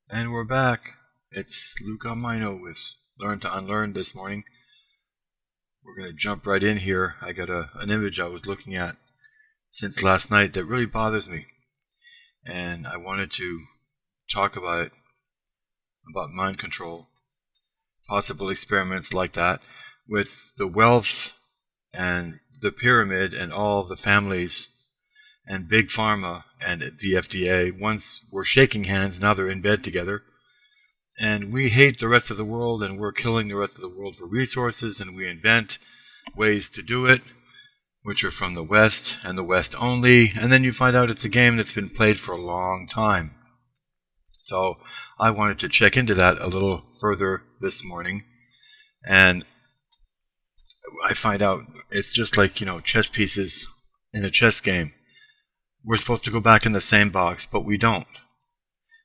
And we're back. It's Luca Mino with Learn to Unlearn this morning. We're going to jump right in here. I got an image I was looking at since last night that really bothers me. And I wanted to talk about it, about mind control, possible experiments like that with the wealth and the pyramid and all the families and Big Pharma and the FDA. Once were shaking hands, now they're in bed together. And we hate the rest of the world, and we're killing the rest of the world for resources, and we invent ways to do it, which are from the West and the West only. And then you find out it's a game that's been played for a long time. So I wanted to check into that a little further this morning. And I find out it's just like, chess pieces in a chess game. We're supposed to go back in the same box, but we don't.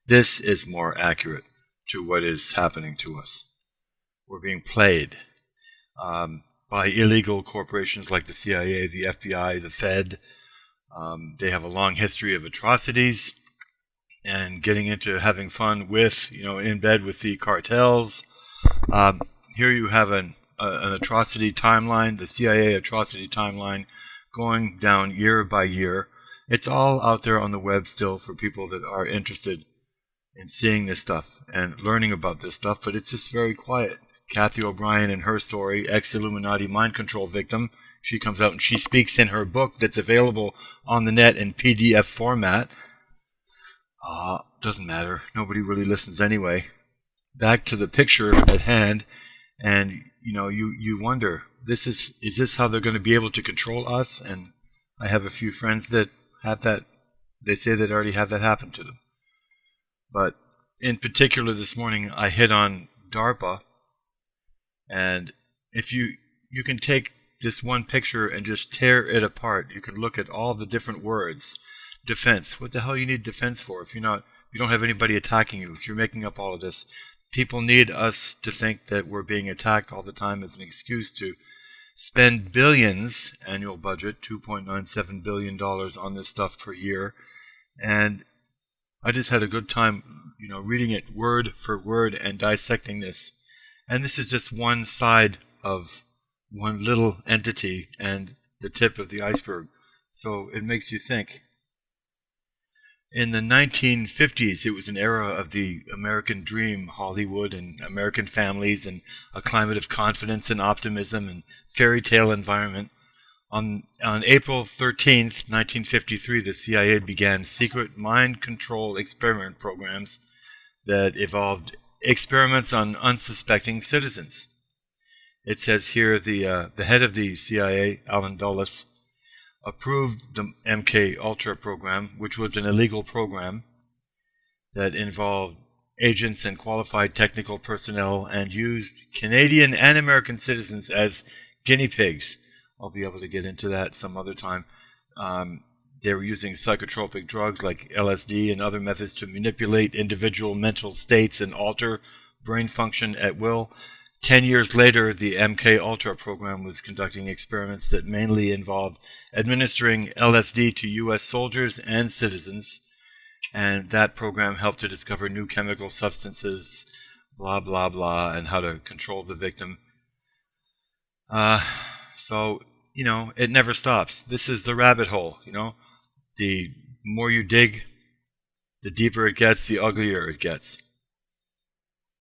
This is more accurate to what is happening to us. We're being played by illegal corporations like the CIA, the FBI, the Fed. They have a long history of atrocities and getting into having fun with, in bed with the cartels. Here you have an atrocity timeline, the CIA atrocity timeline, going down year by year. It's all out there on the web still for people that are interested in seeing this stuff and learning about this stuff, but it's just very quiet. Kathy O'Brien in her story, ex-Illuminati mind control victim, she comes out and she speaks in her book that's available on the net in PDF format. Doesn't matter. Nobody really listens anyway. Back to the picture at hand, and you wonder, is this how they're going to be able to control us? And I have a few friends that have that. They say that already have that happen to them. But in particular this morning, I hit on DARPA. And if you can take this one picture and just tear it apart, you can look at all the different words. Defense. What the hell you need defense for if you don't have anybody attacking you, if you're making up all of this? People need us to think that we're being attacked all the time as an excuse to spend billions, annual budget, $2.97 billion on this stuff per year. And I just had a good time, reading it word for word and dissecting this. And this is just one side of one little entity and the tip of the iceberg. So it makes you think. In the 1950s, it was an era of the American dream, Hollywood and American families and a climate of confidence and optimism and fairy tale environment. On April 13th, 1953, the CIA began secret mind control experiment programs that involved experiments on unsuspecting citizens. It says here the head of the CIA, Alan Dulles, approved the MK Ultra program, which was an illegal program that involved agents and qualified technical personnel and used Canadian and American citizens as guinea pigs. I'll be able to get into that some other time. They were using psychotropic drugs like LSD and other methods to manipulate individual mental states and alter brain function at will. 10 years later, the MK Ultra program was conducting experiments that mainly involved administering LSD to U.S. soldiers and citizens, and that program helped to discover new chemical substances, blah, blah, blah, and how to control the victim. So, it never stops. This is the rabbit hole, The more you dig, the deeper it gets, the uglier it gets.